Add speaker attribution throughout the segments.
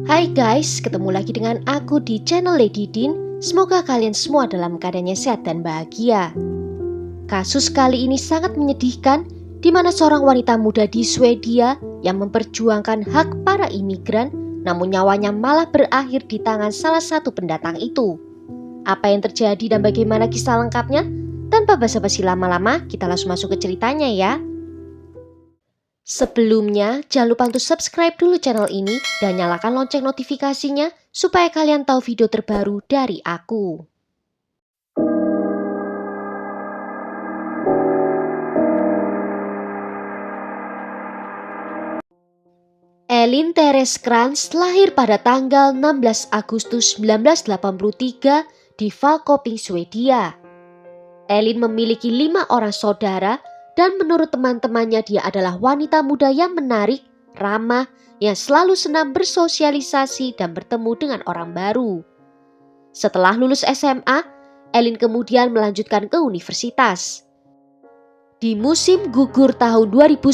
Speaker 1: Hai guys, ketemu lagi dengan aku di channel Lady Din. Semoga kalian semua dalam keadaannya sehat dan bahagia. Kasus kali ini sangat menyedihkan, di mana seorang wanita muda di Swedia yang memperjuangkan hak para imigran, namun nyawanya malah berakhir di tangan salah satu pendatang itu. Apa yang terjadi dan bagaimana kisah lengkapnya? Tanpa basa-basi lama-lama, kita langsung masuk ke ceritanya ya. Sebelumnya, jangan lupa untuk subscribe dulu channel ini dan nyalakan lonceng notifikasinya supaya kalian tahu video terbaru dari aku. Elin Therese Krantz lahir pada tanggal 16 Agustus 1983 di Falköping, Swedia. Elin memiliki 5 orang saudara dan menurut teman-temannya dia adalah wanita muda yang menarik, ramah, yang selalu senang bersosialisasi dan bertemu dengan orang baru. Setelah lulus SMA, Elin kemudian melanjutkan ke universitas. Di musim gugur tahun 2010,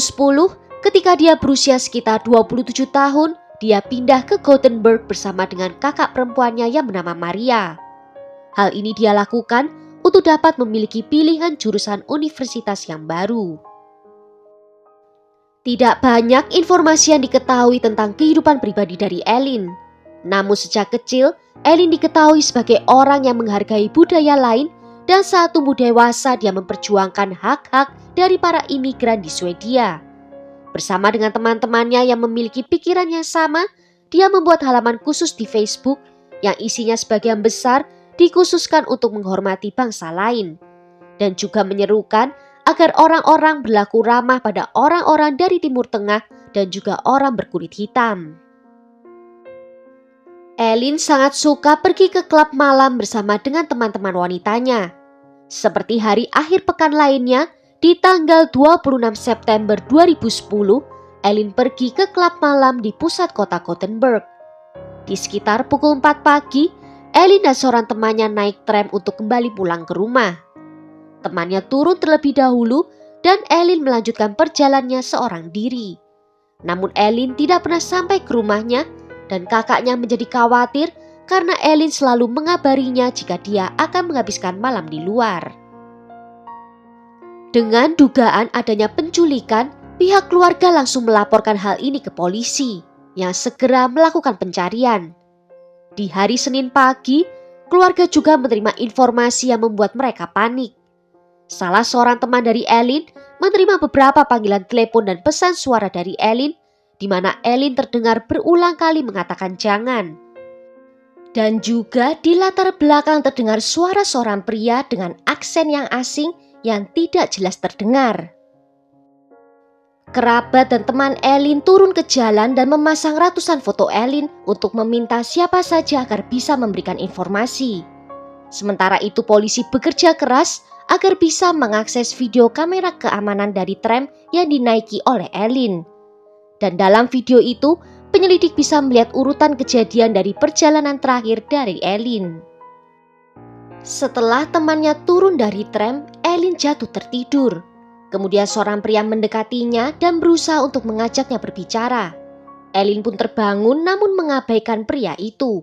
Speaker 1: ketika dia berusia sekitar 27 tahun, dia pindah ke Gothenburg bersama dengan kakak perempuannya yang bernama Maria. Hal ini dia lakukan untuk dapat memiliki pilihan jurusan universitas yang baru. Tidak banyak informasi yang diketahui tentang kehidupan pribadi dari Elin. Namun sejak kecil, Elin diketahui sebagai orang yang menghargai budaya lain dan saat tumbuh dewasa dia memperjuangkan hak-hak dari para imigran di Swedia. Bersama dengan teman-temannya yang memiliki pikiran yang sama, dia membuat halaman khusus di Facebook yang isinya sebagian besar dikhususkan untuk menghormati bangsa lain dan juga menyerukan agar orang-orang berlaku ramah pada orang-orang dari Timur Tengah dan juga orang berkulit hitam. Elin sangat suka pergi ke klub malam bersama dengan teman-teman wanitanya. Seperti hari akhir pekan lainnya, di tanggal 26 September 2010, Elin pergi ke klub malam di pusat kota Gothenburg. Di sekitar pukul 4 pagi, Elin dan seorang temannya naik tram untuk kembali pulang ke rumah. Temannya turun terlebih dahulu dan Elin melanjutkan perjalanannya seorang diri. Namun Elin tidak pernah sampai ke rumahnya dan kakaknya menjadi khawatir karena Elin selalu mengabarinya jika dia akan menghabiskan malam di luar. Dengan dugaan adanya penculikan, pihak keluarga langsung melaporkan hal ini ke polisi yang segera melakukan pencarian. Di hari Senin pagi, keluarga juga menerima informasi yang membuat mereka panik. Salah seorang teman dari Elin menerima beberapa panggilan telepon dan pesan suara dari Elin, di mana Elin terdengar berulang kali mengatakan jangan. Dan juga di latar belakang terdengar suara seorang pria dengan aksen yang asing yang tidak jelas terdengar. Kerabat dan teman Elin turun ke jalan dan memasang ratusan foto Elin untuk meminta siapa saja agar bisa memberikan informasi. Sementara itu polisi bekerja keras agar bisa mengakses video kamera keamanan dari tram yang dinaiki oleh Elin. Dan dalam video itu, penyelidik bisa melihat urutan kejadian dari perjalanan terakhir dari Elin. Setelah temannya turun dari tram, Elin jatuh tertidur. Kemudian seorang pria mendekatinya dan berusaha untuk mengajaknya berbicara. Elin pun terbangun namun mengabaikan pria itu.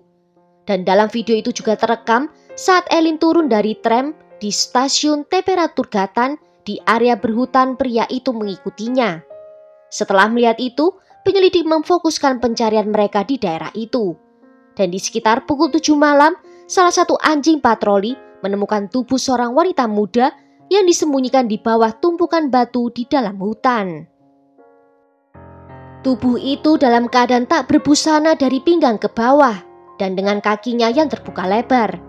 Speaker 1: Dan dalam video itu juga terekam saat Elin turun dari tram di stasiun Temperaturgatan di area berhutan, pria itu mengikutinya. Setelah melihat itu, penyelidik memfokuskan pencarian mereka di daerah itu. Dan di sekitar pukul 7 malam, salah satu anjing patroli menemukan tubuh seorang wanita muda yang disembunyikan di bawah tumpukan batu di dalam hutan. Tubuh itu dalam keadaan tak berbusana dari pinggang ke bawah dan dengan kakinya yang terbuka lebar.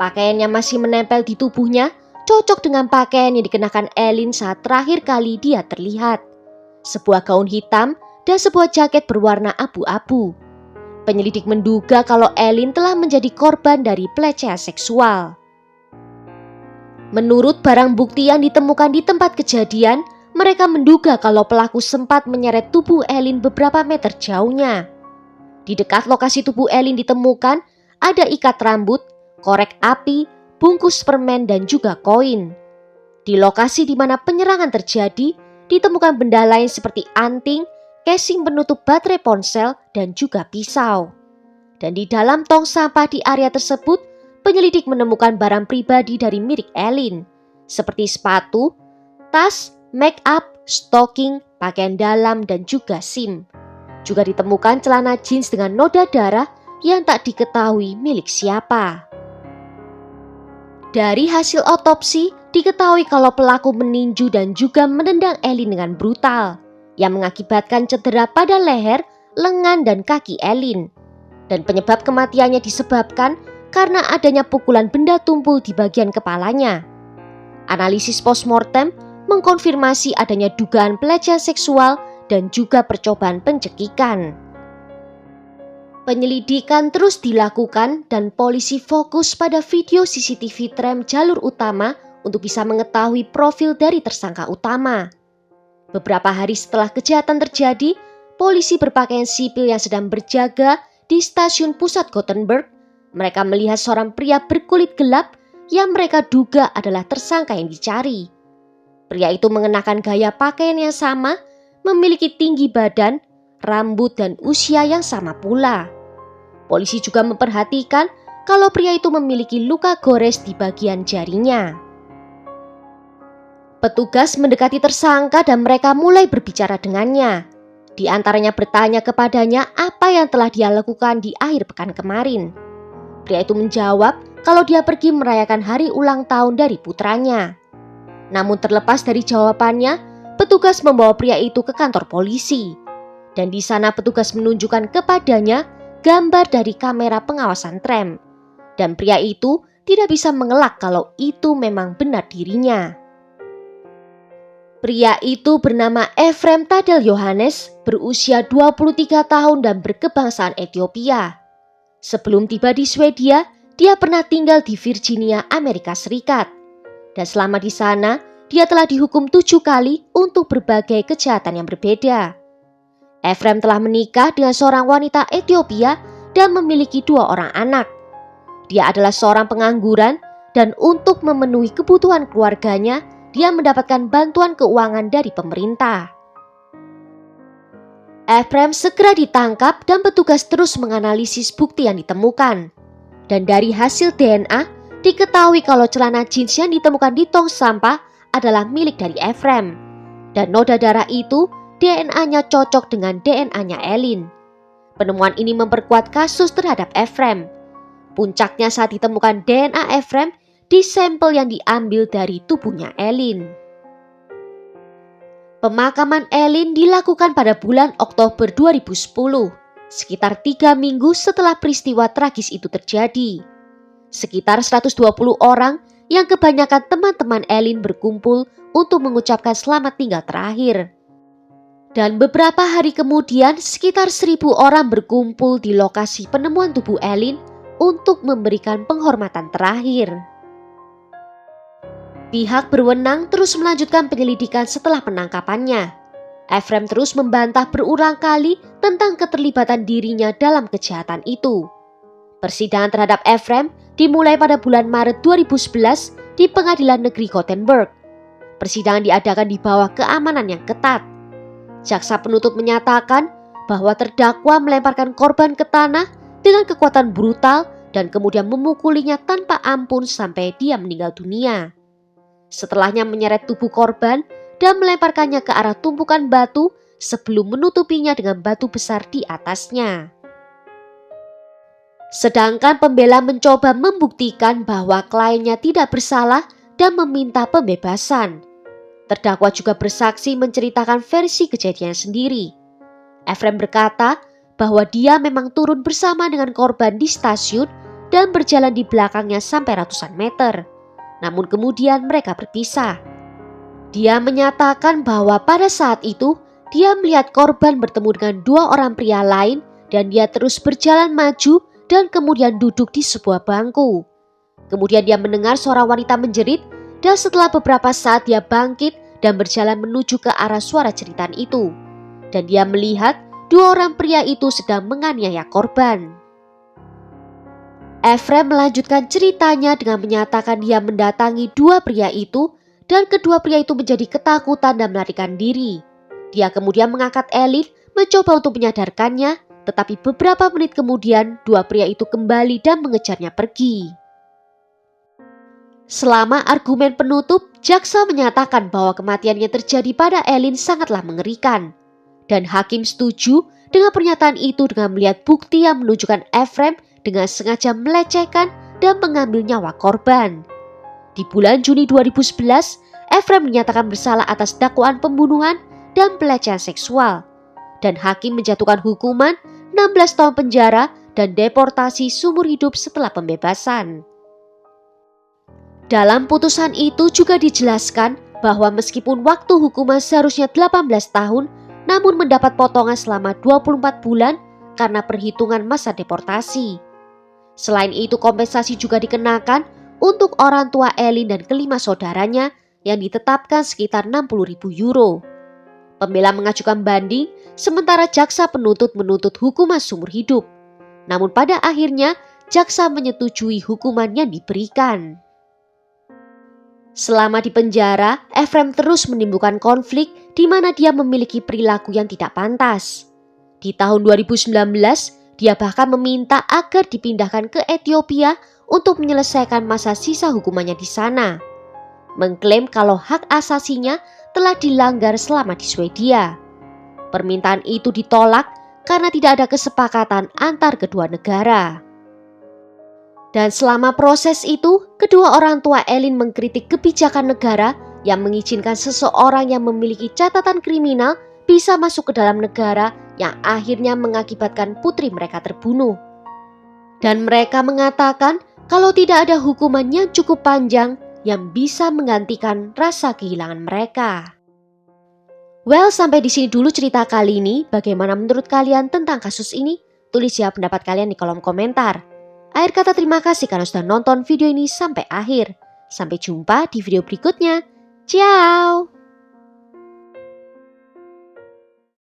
Speaker 1: Pakaiannya masih menempel di tubuhnya, cocok dengan pakaian yang dikenakan Elin saat terakhir kali dia terlihat. Sebuah gaun hitam dan sebuah jaket berwarna abu-abu. Penyelidik menduga kalau Elin telah menjadi korban dari pelecehan seksual. Menurut barang bukti yang ditemukan di tempat kejadian, mereka menduga kalau pelaku sempat menyeret tubuh Elin beberapa meter jauhnya. Di dekat lokasi tubuh Elin ditemukan ada ikat rambut, korek api, bungkus permen dan juga koin. Di lokasi di mana penyerangan terjadi, ditemukan benda lain seperti anting, casing penutup baterai ponsel dan juga pisau. Dan di dalam tong sampah di area tersebut, penyelidik menemukan barang pribadi dari milik Ellin, seperti sepatu, tas, make up, stocking, pakaian dalam, dan juga SIM. Juga ditemukan celana jeans dengan noda darah yang tak diketahui milik siapa. Dari hasil otopsi, diketahui kalau pelaku meninju dan juga menendang Ellin dengan brutal, yang mengakibatkan cedera pada leher, lengan, dan kaki Ellin. Dan penyebab kematiannya disebabkan karena adanya pukulan benda tumpul di bagian kepalanya. Analisis postmortem mengkonfirmasi adanya dugaan pelecehan seksual dan juga percobaan pencekikan. Penyelidikan terus dilakukan dan polisi fokus pada video CCTV tram jalur utama untuk bisa mengetahui profil dari tersangka utama. Beberapa hari setelah kejahatan terjadi, polisi berpakaian sipil yang sedang berjaga di stasiun pusat Gothenburg, mereka melihat seorang pria berkulit gelap yang mereka duga adalah tersangka yang dicari. Pria itu mengenakan gaya pakaian yang sama, memiliki tinggi badan, rambut, dan usia yang sama pula. Polisi juga memperhatikan kalau pria itu memiliki luka gores di bagian jarinya. Petugas mendekati tersangka dan mereka mulai berbicara dengannya. Di antaranya bertanya kepadanya apa yang telah dia lakukan di akhir pekan kemarin. Pria itu menjawab kalau dia pergi merayakan hari ulang tahun dari putranya. Namun terlepas dari jawabannya, petugas membawa pria itu ke kantor polisi. Dan di sana petugas menunjukkan kepadanya gambar dari kamera pengawasan tram. Dan pria itu tidak bisa mengelak kalau itu memang benar dirinya. Pria itu bernama Efrem Tadel Yohanes, berusia 23 tahun dan berkebangsaan Ethiopia. Sebelum tiba di Swedia, dia pernah tinggal di Virginia, Amerika Serikat. Dan selama di sana, dia telah dihukum 7 kali untuk berbagai kejahatan yang berbeda. Efrem telah menikah dengan seorang wanita Ethiopia dan memiliki 2 orang anak. Dia adalah seorang pengangguran dan untuk memenuhi kebutuhan keluarganya, dia mendapatkan bantuan keuangan dari pemerintah. Efrem segera ditangkap dan petugas terus menganalisis bukti yang ditemukan. Dan dari hasil DNA, diketahui kalau celana jeans yang ditemukan di tong sampah adalah milik dari Efrem. Dan noda darah itu DNA-nya cocok dengan DNA-nya Ellin. Penemuan ini memperkuat kasus terhadap Efrem. Puncaknya saat ditemukan DNA Efrem di sampel yang diambil dari tubuhnya Ellin. Pemakaman Ellin dilakukan pada bulan Oktober 2010, sekitar 3 minggu setelah peristiwa tragis itu terjadi. Sekitar 120 orang yang kebanyakan teman-teman Ellin berkumpul untuk mengucapkan selamat tinggal terakhir. Dan beberapa hari kemudian sekitar 1.000 orang berkumpul di lokasi penemuan tubuh Ellin untuk memberikan penghormatan terakhir. Pihak berwenang terus melanjutkan penyelidikan setelah penangkapannya. Efrem terus membantah berulang kali tentang keterlibatan dirinya dalam kejahatan itu. Persidangan terhadap Efrem dimulai pada bulan Maret 2011 di Pengadilan Negeri Gothenburg. Persidangan diadakan di bawah keamanan yang ketat. Jaksa penuntut menyatakan bahwa terdakwa melemparkan korban ke tanah dengan kekuatan brutal dan kemudian memukulinya tanpa ampun sampai dia meninggal dunia. Setelahnya menyeret tubuh korban dan melemparkannya ke arah tumpukan batu sebelum menutupinya dengan batu besar di atasnya. Sedangkan pembela mencoba membuktikan bahwa kliennya tidak bersalah dan meminta pembebasan. Terdakwa juga bersaksi menceritakan versi kejadian sendiri. Efrem berkata bahwa dia memang turun bersama dengan korban di stasiun dan berjalan di belakangnya sampai ratusan meter. Namun kemudian mereka berpisah. Dia menyatakan bahwa pada saat itu dia melihat korban bertemu dengan 2 orang pria lain dan dia terus berjalan maju dan kemudian duduk di sebuah bangku. Kemudian dia mendengar seorang wanita menjerit dan setelah beberapa saat dia bangkit dan berjalan menuju ke arah suara jeritan itu. Dan dia melihat 2 orang pria itu sedang menganiaya korban. Efrem melanjutkan ceritanya dengan menyatakan dia mendatangi 2 pria itu dan kedua pria itu menjadi ketakutan dan melarikan diri. Dia kemudian mengangkat Ellin mencoba untuk menyadarkannya, Tetapi beberapa menit kemudian, dua pria itu kembali dan mengejarnya pergi. Selama argumen penutup, jaksa menyatakan bahwa kematiannya terjadi pada Elin sangatlah mengerikan. Dan hakim setuju dengan pernyataan itu dengan melihat bukti yang menunjukkan Ephraim dengan sengaja melecehkan dan mengambil nyawa korban. Di bulan Juni 2011, Ephraim dinyatakan bersalah atas dakwaan pembunuhan dan pelecehan seksual. Dan hakim menjatuhkan hukuman 16 tahun penjara dan deportasi seumur hidup setelah pembebasan. Dalam putusan itu juga dijelaskan bahwa meskipun waktu hukuman seharusnya 18 tahun, namun mendapat potongan selama 24 bulan karena perhitungan masa deportasi. Selain itu, kompensasi juga dikenakan untuk orang tua Elin dan kelima saudaranya yang ditetapkan sekitar 60.000 euro. Pembela mengajukan banding, sementara jaksa penuntut menuntut hukuman seumur hidup. Namun pada akhirnya, jaksa menyetujui hukuman yang diberikan. Selama di penjara, Ephraim terus menimbulkan konflik di mana dia memiliki perilaku yang tidak pantas. Di tahun 2019, dia bahkan meminta agar dipindahkan ke Ethiopia untuk menyelesaikan masa sisa hukumannya di sana. Mengklaim kalau hak asasinya telah dilanggar selama di Swedia. Permintaan itu ditolak karena tidak ada kesepakatan antar kedua negara. Dan selama proses itu, kedua orang tua Elin mengkritik kebijakan negara yang mengizinkan seseorang yang memiliki catatan kriminal bisa masuk ke dalam negara yang akhirnya mengakibatkan putri mereka terbunuh. Dan mereka mengatakan kalau tidak ada hukuman yang cukup panjang yang bisa menggantikan rasa kehilangan mereka. Well, sampai di sini dulu cerita kali ini. Bagaimana menurut kalian tentang kasus ini? Tulis ya pendapat kalian di kolom komentar. Akhir kata terima kasih karena sudah nonton video ini sampai akhir. Sampai jumpa di video berikutnya. Ciao!